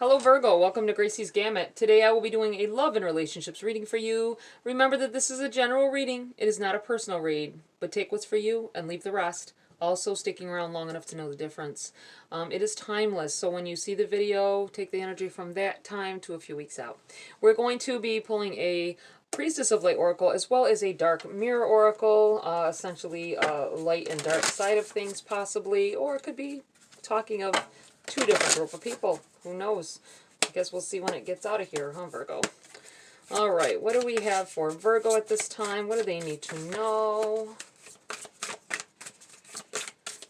Hello Virgo, welcome to GRAYCI'S Gamut. Today I will be doing a love and relationships reading for you. Remember that this is a general reading. It is not a personal read, but take what's for you and leave the rest. Also sticking around long enough to know the difference. It is timeless, so when you see the video, take the energy from that time to a few weeks out. We're going to be pulling a Priestess of Light Oracle as well as a Dark Mirror Oracle, essentially light and dark side of things possibly, or it could be talking of two different group of people. Who knows? I guess we'll see when it gets out of here, huh, Virgo? All right, what do we have for Virgo at this time? What do they need to know?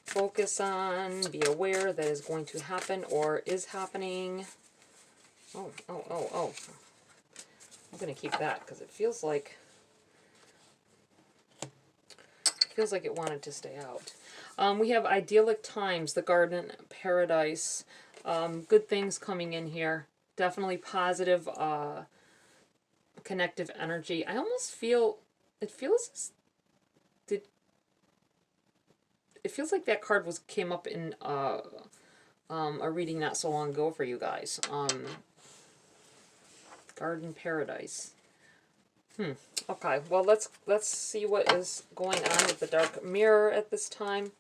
Focus on, be aware that is going to happen or is happening. Oh. I'm going to keep that because it feels like it wanted to stay out. We have idyllic times, the garden paradise. Good things coming in here. Definitely positive, connective energy. I almost feel, it feels like that card came up in a reading not so long ago for you guys. Garden paradise. Okay, well let's see what is going on with the dark mirror at this time.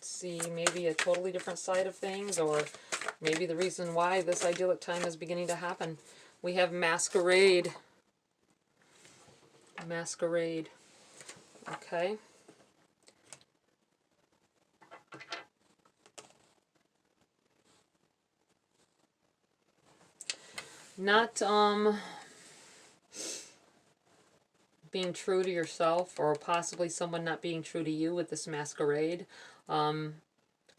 See maybe a totally different side of things, or maybe the reason why this idyllic time is beginning to happen. We have masquerade. Masquerade. Okay. Not being true to yourself, or possibly someone not being true to you with this masquerade.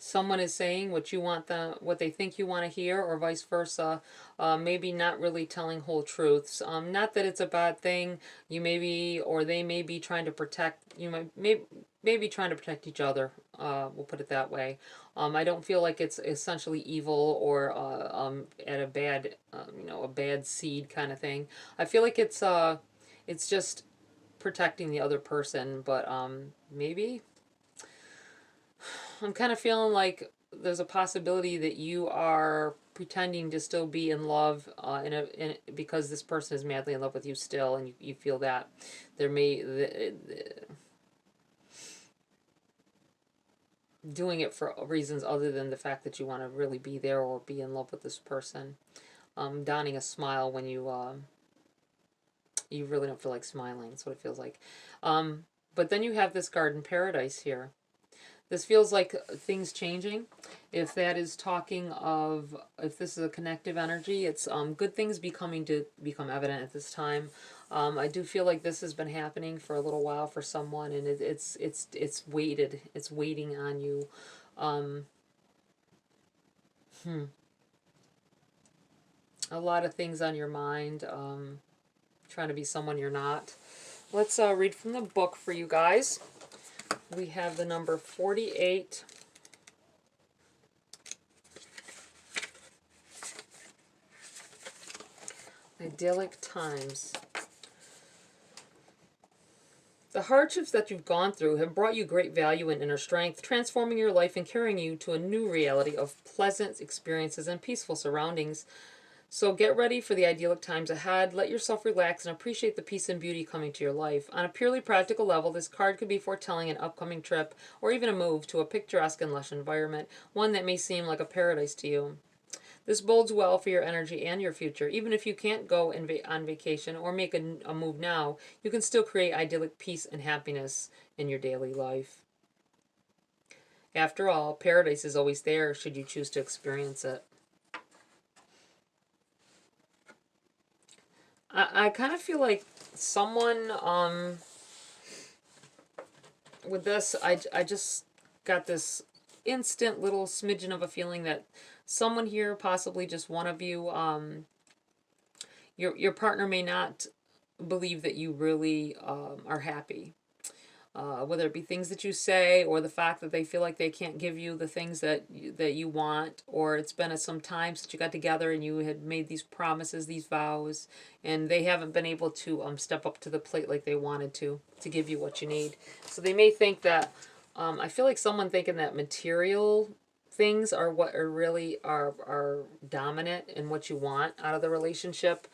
Someone is saying what you want what they think you want to hear, or vice versa. Maybe not really telling whole truths. Not that it's a bad thing. You may be, or they may be trying to protect. You may be trying to protect each other. We'll put it that way. I don't feel like it's essentially evil or at a bad, a bad seed kind of thing. I feel like it's just protecting the other person, but maybe I'm kind of feeling like there's a possibility that you are pretending to still be in love because this person is madly in love with you still, and you feel that there may doing it for reasons other than the fact that you want to really be there or be in love with this person. Donning a smile when you really don't feel like smiling. That's what it feels like. But then you have this garden paradise here. This feels like things changing. If that is talking of, if this is a connective energy, it's good things become evident at this time. I do feel like this has been happening for a little while for someone, and it's waiting on you. A lot of things on your mind. Trying to be someone you're not. Let's read from the book for you guys. We have the number 48. Idyllic times. The hardships that you've gone through have brought you great value and inner strength, transforming your life and carrying you to a new reality of pleasant experiences and peaceful surroundings. So get ready for the idyllic times ahead. Let yourself relax and appreciate the peace and beauty coming to your life. On a purely practical level, this card could be foretelling an upcoming trip or even a move to a picturesque and lush environment, one that may seem like a paradise to you. This bodes well for your energy and your future. Even if you can't go on vacation or make a move now, you can still create idyllic peace and happiness in your daily life. After all, paradise is always there should you choose to experience it. I kind of feel like someone, with this, I just got this instant little smidgen of a feeling that someone here, possibly just one of you, your partner may not believe that you really are happy. Whether it be things that you say, or the fact that they feel like they can't give you the things that you want, or it's been some time since you got together and you had made these promises, these vows, and they haven't been able to step up to the plate like they wanted to give you what you need. So they may think that, I feel like someone thinking that material things are what are really are dominant in what you want out of the relationship.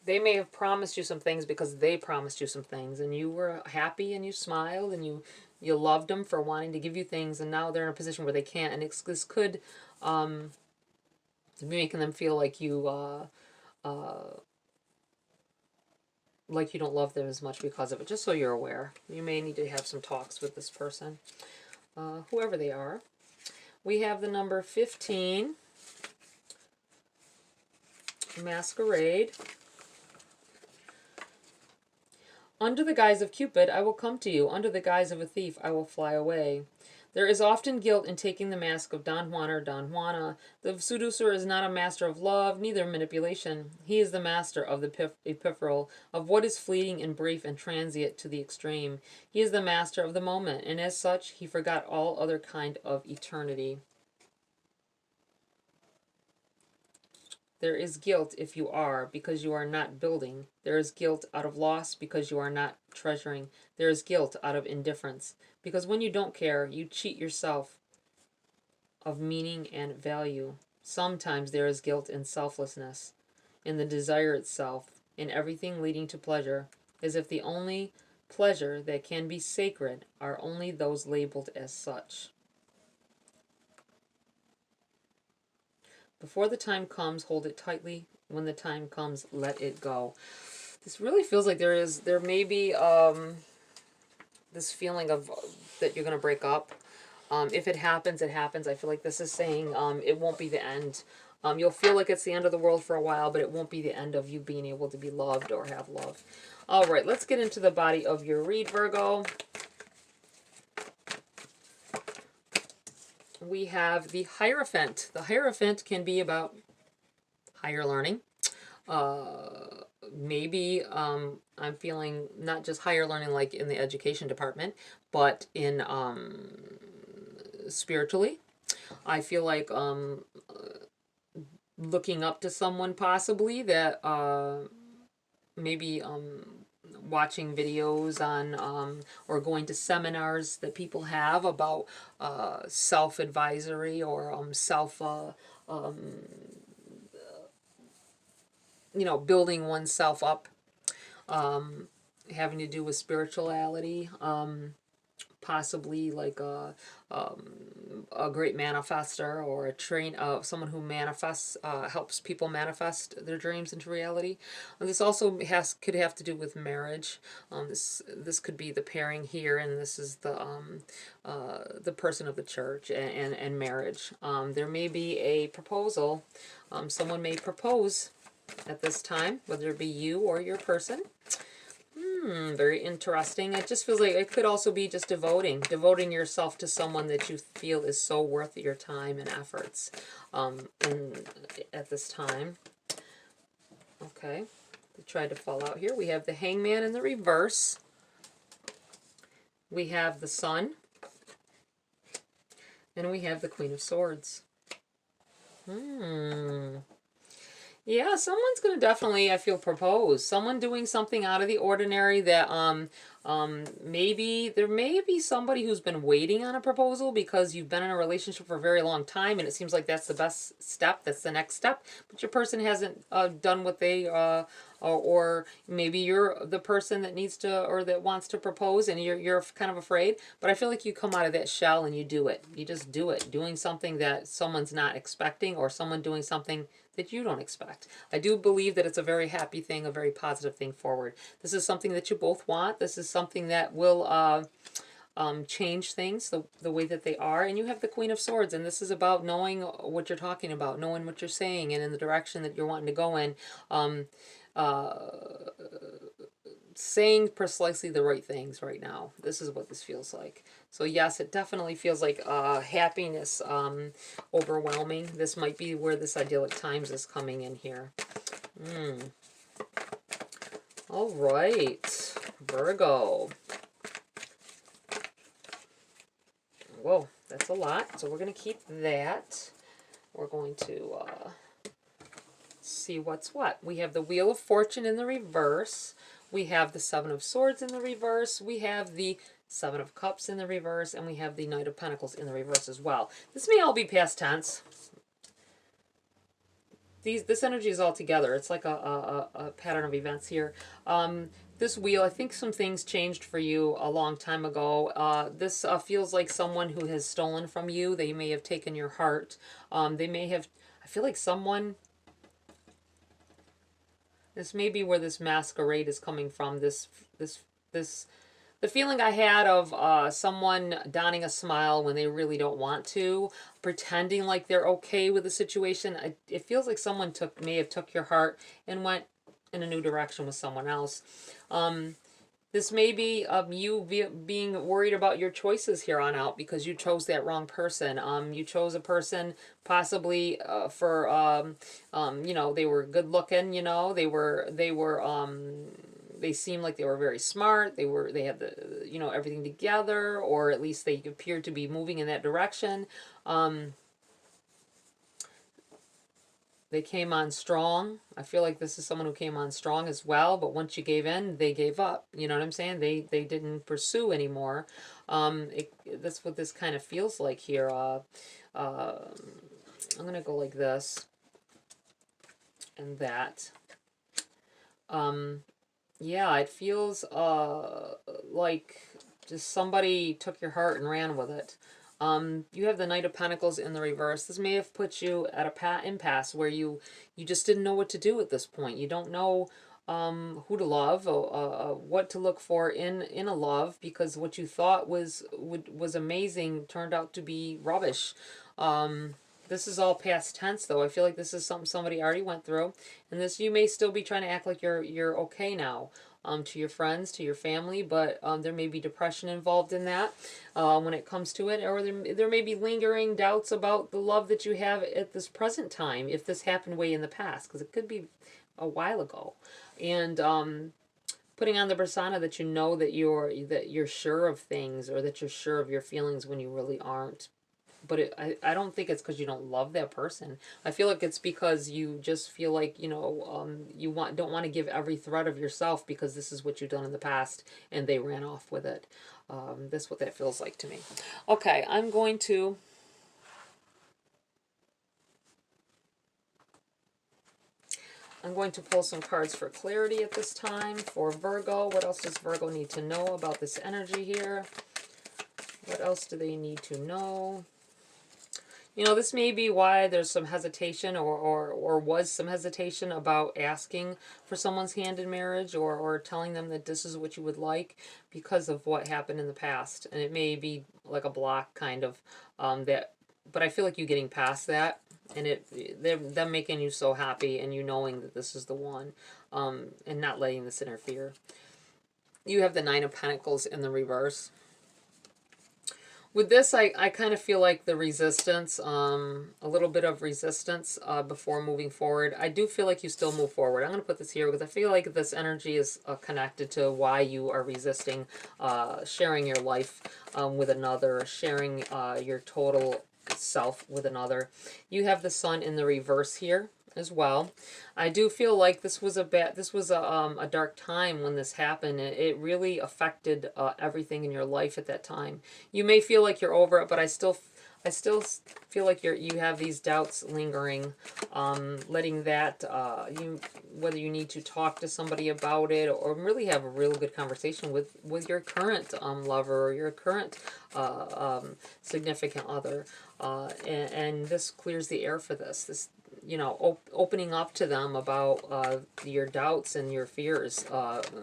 They may have promised you some things because they promised you some things, and you were happy and you smiled and you loved them for wanting to give you things, and now they're in a position where they can't, and this could be making them feel like you don't love them as much because of it. Just so you're aware, you may need to have some talks with this person, whoever they are. We have the number 15, Masquerade. Under the guise of Cupid, I will come to you. Under the guise of a thief, I will fly away. There is often guilt in taking the mask of Don Juan or Don Juana. The seducer is not a master of love, neither manipulation. He is the master of the ephemeral, of what is fleeting and brief and transient to the extreme. He is the master of the moment, and as such, he forgot all other kind of eternity. There is guilt if you are, because you are not building. There is guilt out of loss because you are not treasuring. There is guilt out of indifference, because when you don't care, you cheat yourself of meaning and value. Sometimes there is guilt in selflessness, in the desire itself, in everything leading to pleasure, as if the only pleasure that can be sacred are only those labeled as such. Before the time comes, hold it tightly. When the time comes, let it go. This really feels like there may be this feeling of that you're going to break up. If it happens, it happens. I feel like this is saying it won't be the end. You'll feel like it's the end of the world for a while, but it won't be the end of you being able to be loved or have love. All right, let's get into the body of your read, Virgo. We have the Hierophant. The Hierophant can be about higher learning. Maybe I'm feeling not just higher learning like in the education department, but in spiritually. I feel like looking up to someone possibly that maybe watching videos on or going to seminars that people have about self-advisory or building oneself up, having to do with spirituality, possibly like a great manifester or someone who manifests, helps people manifest their dreams into reality. And this also could have to do with marriage. This could be the pairing here, and this is the person of the church and marriage. There may be a proposal. Someone may propose at this time, whether it be you or your person. Very interesting. It just feels like it could also be just devoting yourself to someone that you feel is so worth your time and efforts at this time. Okay, we tried to fall out here. We have the Hangman in the reverse. We have the Sun. And we have the Queen of Swords. Yeah, someone's going to definitely, I feel, propose. Someone doing something out of the ordinary that maybe there may be somebody who's been waiting on a proposal because you've been in a relationship for a very long time and it seems like that's the best step, that's the next step, but your person hasn't done what they or maybe you're the person that needs to or that wants to propose and you're kind of afraid, but I feel like you come out of that shell and you do it. You just do it, doing something that someone's not expecting or someone doing something that you don't expect. I do believe that it's a very happy thing, a very positive thing forward. This is something that you both want. This is something that will change things the way that they are. And you have the Queen of Swords, and this is about knowing what you're talking about, knowing what you're saying, and in the direction that you're wanting to go in. Saying precisely the right things right now. This is what this feels like. So yes, it definitely feels like happiness, overwhelming. This might be where this idyllic times is coming in here. All right, Virgo. Whoa, that's a lot. So we're going to keep that. We're going to see what's what. We have the Wheel of Fortune in the reverse. We have the Seven of Swords in the reverse. We have the Seven of Cups in the reverse, and we have the Knight of Pentacles in the reverse as well. This may all be past tense. This energy is all together. It's like a pattern of events here. This wheel, I think some things changed for you a long time ago. This feels like someone who has stolen from you. They may have taken your heart. They may have, I feel like someone, this may be where this masquerade is coming from. The feeling I had of someone donning a smile when they really don't want to, pretending like they're okay with the situation. It feels like someone may have took your heart and went in a new direction with someone else. This may be you being worried about your choices here on out because you chose that wrong person. You chose a person possibly for you know, they were good looking. You know, they seemed like they were very smart. They had the, you know, everything together, or at least they appeared to be moving in that direction. They came on strong. I feel like this is someone who came on strong as well, but once you gave in, they gave up. You know what I'm saying? They didn't pursue anymore. That's what this kind of feels like here. I'm going to go like this and that. Yeah, it feels like just somebody took your heart and ran with it. You have the Knight of Pentacles in the reverse. This may have put you at a impasse where you just didn't know what to do at this point. You don't know who to love, or what to look for in a love, because what you thought was amazing turned out to be rubbish. This is all past tense, though. I feel like this is something somebody already went through, and this, you may still be trying to act like you're okay now, to your friends, to your family, but there may be depression involved in that when it comes to it, or there may be lingering doubts about the love that you have at this present time, if this happened way in the past, because it could be a while ago, and putting on the persona that you know that you're sure of things, or that you're sure of your feelings when you really aren't. But I don't think it's because you don't love that person. I feel like it's because you just feel like, you know, you don't want to give every thread of yourself because this is what you've done in the past and they ran off with it. That's what that feels like to me. Okay, I'm going to pull some cards for clarity at this time for Virgo. What else does Virgo need to know about this energy here? What else do they need to know? You know, this may be why there's some hesitation, or was some hesitation about asking for someone's hand in marriage, or telling them that this is what you would like, because of what happened in the past. And it may be like a block kind of that, but I feel like you getting past that, and them making you so happy, and you knowing that this is the one, and not letting this interfere. You have the Nine of Pentacles in the reverse. With this, I kind of feel like the resistance, a little bit of resistance before moving forward. I do feel like you still move forward. I'm going to put this here because I feel like this energy is connected to why you are resisting sharing your life with another, sharing your total self with another. You have the Sun in the reverse here as well. I do feel like this was a dark time when this happened. It really affected everything in your life at that time. You may feel like you're over it, but I still feel like you have these doubts lingering. Letting that whether you need to talk to somebody about it, or really have a real good conversation with your current lover, or your current significant other, and this clears the air for this. You know, opening up to them about your doubts and your fears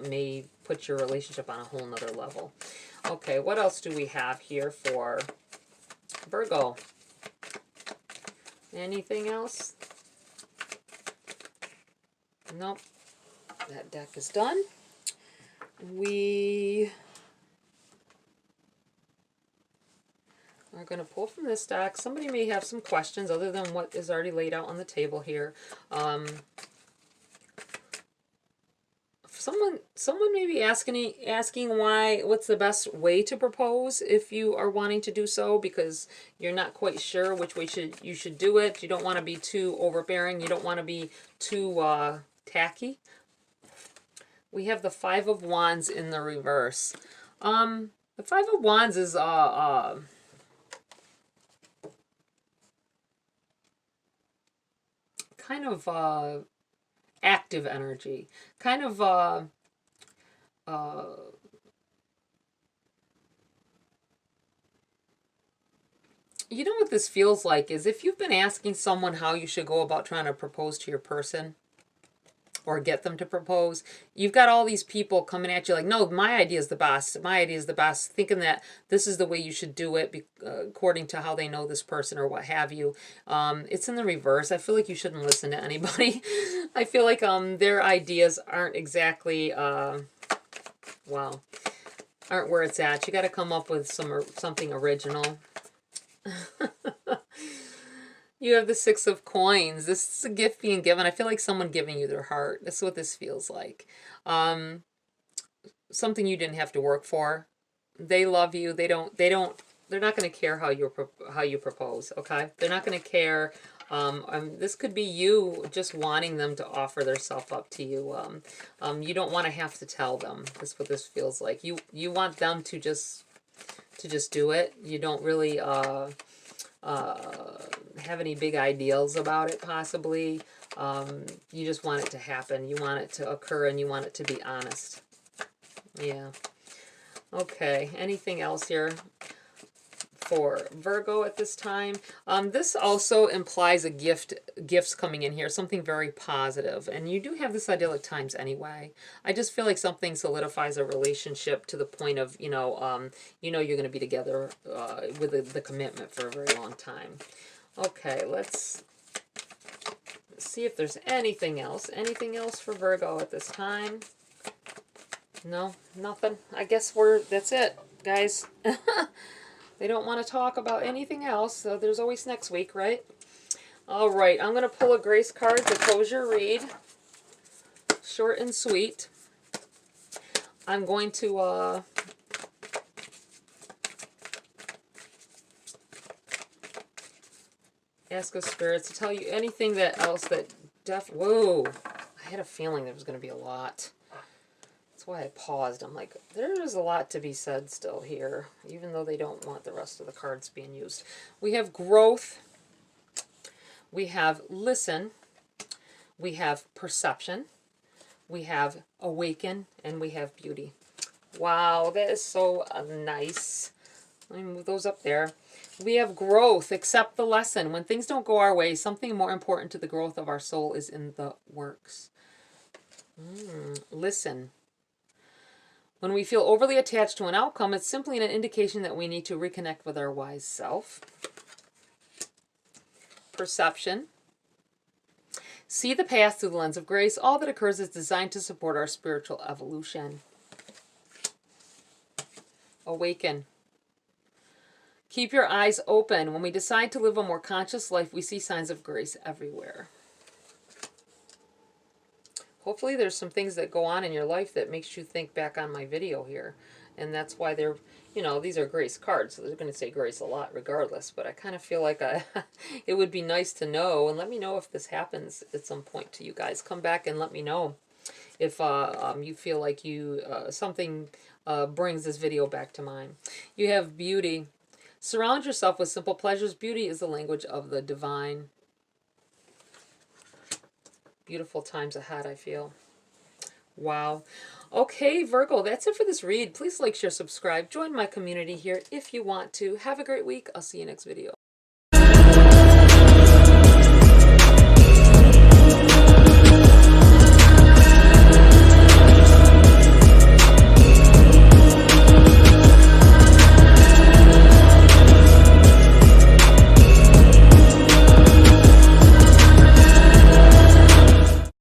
may put your relationship on a whole nother level. Okay, what else do we have here for Virgo? Anything else? Nope. That deck is done. We are going to pull from this deck. Somebody may have some questions other than what is already laid out on the table here. Someone may be asking what's the best way to propose if you are wanting to do so, because you're not quite sure which way you should do it. You don't want to be too overbearing. You don't want to be too tacky. We have the Five of Wands in the reverse. The Five of Wands is kind of active energy, kind of you know what this feels like is if you've been asking someone how you should go about trying to propose to your person or get them to propose, you've got all these people coming at you like, no, my idea is the best. My idea is the best, thinking that this is the way you should do it according to how they know this person or what have you. It's in the reverse. I feel like you shouldn't listen to anybody. I feel like their ideas aren't exactly, well, aren't where it's at. You got to come up with something original. You have the Six of Coins. This is a gift being given. I feel like someone giving you their heart. That's what this feels like. Something you didn't have to work for. They love you. They're not going to care how you propose, okay? They're not going to care. This could be you just wanting them to offer their self up to you. You don't want to have to tell them. That's what this feels like. You want them to just do it. You don't really have any big ideals about it, possibly. You just want it to happen. You want it to occur, and you want it to be honest. Yeah. Okay. Anything else here for Virgo at this time? This also implies gifts coming in here, something very positive. And you do have this idyllic times anyway. I just feel like something solidifies a relationship to the point of, you're going to be together with the commitment for a very long time. Okay, let's see if there's anything else. Anything else for Virgo at this time? No, nothing. I guess that's it, guys. They don't want to talk about anything else, so there's always next week, right? All right, I'm going to pull a Grace card to close your read. Short and sweet. I'm going to ask a spirit to tell you anything else that whoa, I had a feeling there was going to be a lot. That's why I paused. I'm like, there's a lot to be said still here, even though they don't want the rest of the cards being used. We have growth. We have listen. We have perception. We have awaken. And we have beauty. Wow, that is so nice. Let me move those up there. We have growth. Accept the lesson. When things don't go our way, something more important to the growth of our soul is in the works. Listen. When we feel overly attached to an outcome, it's simply an indication that we need to reconnect with our wise self. Perception. See the past through the lens of grace. All that occurs is designed to support our spiritual evolution. Awaken. Keep your eyes open. When we decide to live a more conscious life, we see signs of grace everywhere. Hopefully there's some things that go on in your life that makes you think back on my video here. And that's why they're, these are grace cards, so they're going to say grace a lot regardless. But I kind of feel like it would be nice to know. And let me know if this happens at some point to you guys. Come back and let me know if you feel like something brings this video back to mind. You have beauty. Surround yourself with simple pleasures. Beauty is the language of the divine. Beautiful times ahead, I feel. Wow. Okay, Virgo, that's it for this read. Please like, share, subscribe. Join my community here if you want to. Have a great week. I'll see you next video.